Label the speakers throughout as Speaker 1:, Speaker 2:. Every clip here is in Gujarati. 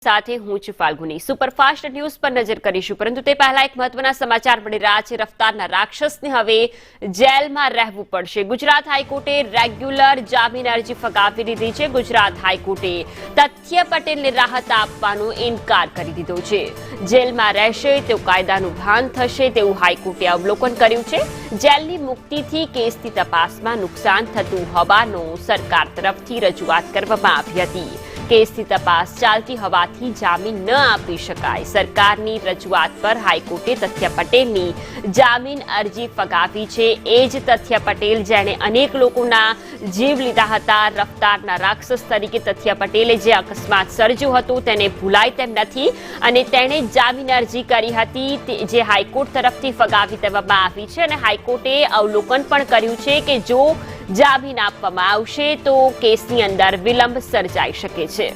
Speaker 1: સાથે હું છું ફાલ્ગુની। સુપરફાસ્ટ ન્યૂઝ પર નજર કરીશું, પરંતુ તે પહેલા એક મહત્વના સમાચાર મળી રહ્યા છે। રફતારના રાક્ષસને હવે જેલમાં રહેવું પડશે। ગુજરાત હાઈકોર્ટે રેગ્યુલર જામીન અરજી ફગાવી દીધી છે। ગુજરાત હાઈકોર્ટે તથ્ય પટેલને રાહત આપવાનો ઇનકાર કરી દીધો છે। જેલમાં રહેશે તેવું કાયદાનું ભાન થશે તેવું હાઈકોર્ટે અવલોકન કર્યું છે। જેલની મુક્તિથી કેસની તપાસમાં નુકસાન થતું હોવાનો સરકાર તરફથી રજૂઆત કરવામાં આવી હતી। કેસની તપાસ ચાલતી હોવાથી જામીન ન આપી શકાય। સરકારની રજૂઆત પર હાઈકોર્ટે તથ્ય પટેલની જામીન અરજી ફગાવી છે। એ જ તથ્ય પટેલ જેણે અનેક લોકોના જીવ લીધા હતા। રફતારના રાક્ષસ તરીકે તથ્ય પટેલે જે અકસ્માત સર્જ્યો હતો તેને ભૂલાય તેમ નથી અને તેણે જામીન અરજી કરી હતી, જે હાઈકોર્ટ તરફથી ફગાવી દેવામાં આવી છે અને હાઈકોર્ટે અવલોકન પણ કર્યું છે કે જો જામીન આપવામાં આવશે તો કેસની અંદર વિલંબ સર્જાઈ શકે છે।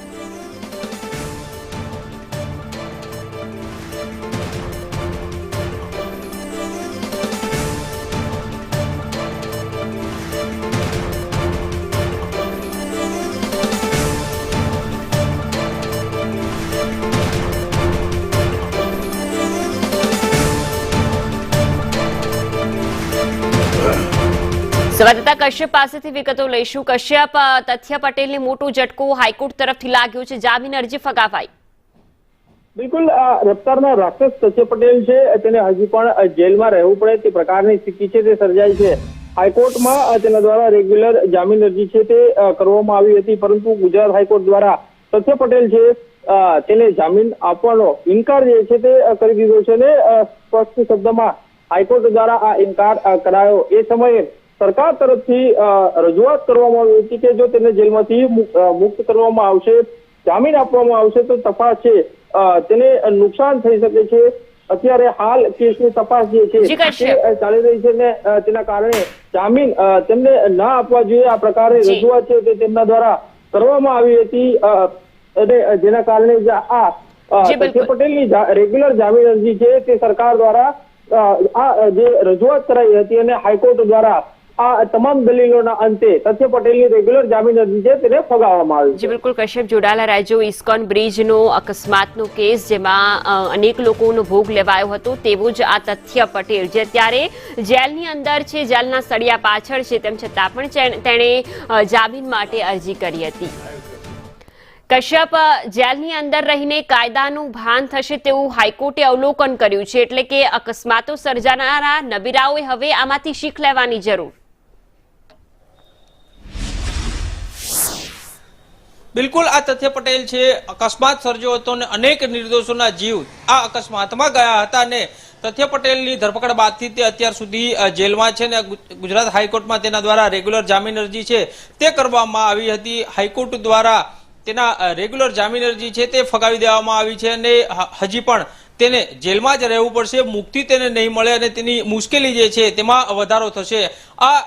Speaker 1: સંવાદદાતા કશ્યપ પાસેથી વિગતો લઈશું। કશ્યપ, તથ્ય પટેલને મોટો ઝટકો હાઈકોર્ટ તરફથી લાગ્યો છે, જામીન અરજી ફગાવાઈ।
Speaker 2: બિલકુલ, રફતારના રાક્ષસ તથ્ય પટેલ છે તેને હજી પણ જેલમાં રહેવું પડે તે પ્રકારની સ્થિતિ છે તે સર્જાઈ છે। હાઈકોર્ટમાં તેના દ્વારા રેગ્યુલર જામીન અરજી છે તે કરવામાં આવી હતી, પરંતુ ગુજરાત હાઈકોર્ટ દ્વારા તથ્ય પટેલ છે તેને જામીન આપવાનો ઇનકાર જે છે તે કરી દીધો છે અને સ્પષ્ટ શબ્દમાં હાઈકોર્ટ દ્વારા આ ઇનકાર કરાયો। એ સમયે સરકાર તરફથી રજૂઆત કરવામાં આવી હતી કે જો તેને જેલમાંથી મુક્ત કરવામાં આવશે, જામીન આપવામાં આવશે તો તપાસ છે તેને નુકસાન થઈ શકે છે। અત્યારે હાલ કેસની તપાસ જે છે તે ચાલી રહી છે ને તેના કારણે જામીન તેમને ના આપવા જોઈએ આ પ્રકારે રજૂઆત છે તે તેમના દ્વારા કરવામાં આવી હતી અને જેના કારણે આ તથ્ય પટેલની રેગ્યુલર જામીન અરજી છે તે સરકાર દ્વારા આ જે રજૂઆત કરાઈ હતી અને હાઈકોર્ટ દ્વારા આ તમામ દલીલોના અંતે તથ્ય પટેલની રેગ્યુલર જામીન અરજી છે તેને ફગાવવામાં આવી છે।
Speaker 1: બિલકુલ કશ્યપ, જોડાયેલા રાજ્યો ઇસ્કોન બ્રિજનો અકસ્માતનો કેસ જેમાં અનેક લોકોનો ભોગ લેવાયો હતો તેવો જ આ તથ્ય પટેલ જે અત્યારે જેલની અંદર છે, જેલના સળિયા પાછળ છે, તેમ છતાં પણ તેણે જામીન માટે અરજી કરી હતી। કશ્યપ, જેલની અંદર રહીને કાયદાનું ભાન થશે તેવું હાઈકોર્ટે અવલોકન કર્યું છે, એટલે કે અકસ્માતો સર્જાનારા નબીરાઓએ હવે આમાંથી શીખ લેવાની જરૂર।
Speaker 3: બિલકુલ, આ તથ્ય પટેલ છે અકસ્માત સર્જ્યો હતો અને અનેક નિર્દોષોના જીવ આ અકસ્માતમાં ગયા હતા અને તથ્ય પટેલની ધરપકડ બાદથી તે અત્યાર સુધી જેલમાં છે ને ગુજરાત હાઈકોર્ટમાં તેના દ્વારા રેગ્યુલર જામીન અરજી છે તે કરવામાં આવી હતી। હાઈકોર્ટ દ્વારા તેના રેગ્યુલર જામીન અરજી છે તે ફગાવી દેવામાં આવી છે અને હજી પણ તેને જેલમાં જ રહેવું પડશે, મુક્તિ તેને નહીં મળે અને તેની મુશ્કેલી જે છે તેમાં વધારો થશે। આ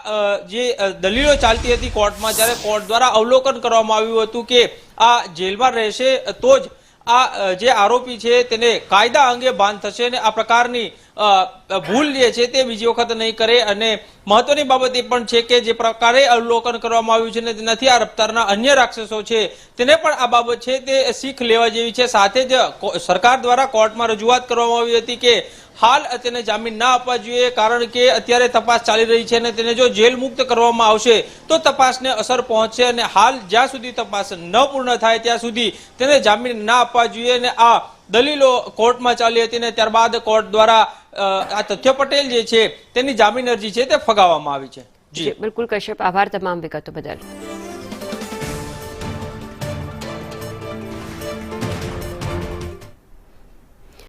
Speaker 3: જે દલીલો ચાલતી હતી કોર્ટમાં, જ્યારે કોર્ટ દ્વારા અવલોકન કરવામાં આવ્યું હતું કે આ જેલમાં રહેશે તો જ આ જે આરોપી છે તેને કાયદા અંગે ભાન થશે અને આ પ્રકારની ભૂલ જે છે તે બીજી વખત નહીં કરે। અને મહત્વની બાબત એ પણ છે કે જે પ્રકારે અવલોકન કરવામાં આવ્યું છે ને તેનાથી આ રફતારના અન્ય રાક્ષસો છે તેને પણ આ બાબત છે તે શીખ લેવા જેવી છે। સાથે જ સરકાર દ્વારા કોર્ટમાં રજૂઆત કરવામાં આવી હતી કે હાલ તેને જામીન ના આપવા જોઈએ, કારણ કે અત્યારે તપાસ ચાલી રહી છે અને તેને જો જેલ મુક્ત કરવામાં આવશે તો તપાસને અસર પહોંચશે અને હાલ જ્યાં સુધી તપાસ ન પૂર્ણ થાય ત્યાં સુધી તેને જામીન ના આપવા જોઈએ। અને આ દલીલો કોર્ટમાં ચાલી હતી ને ત્યારબાદ કોર્ટ દ્વારા આ તથ્ય પટેલ જે છે તેની જામીન અરજી છે તે ફગાવવામાં આવી છે।
Speaker 1: જી બિલકુલ કશ્યપ, આભાર તમામ વિગતો બદલ।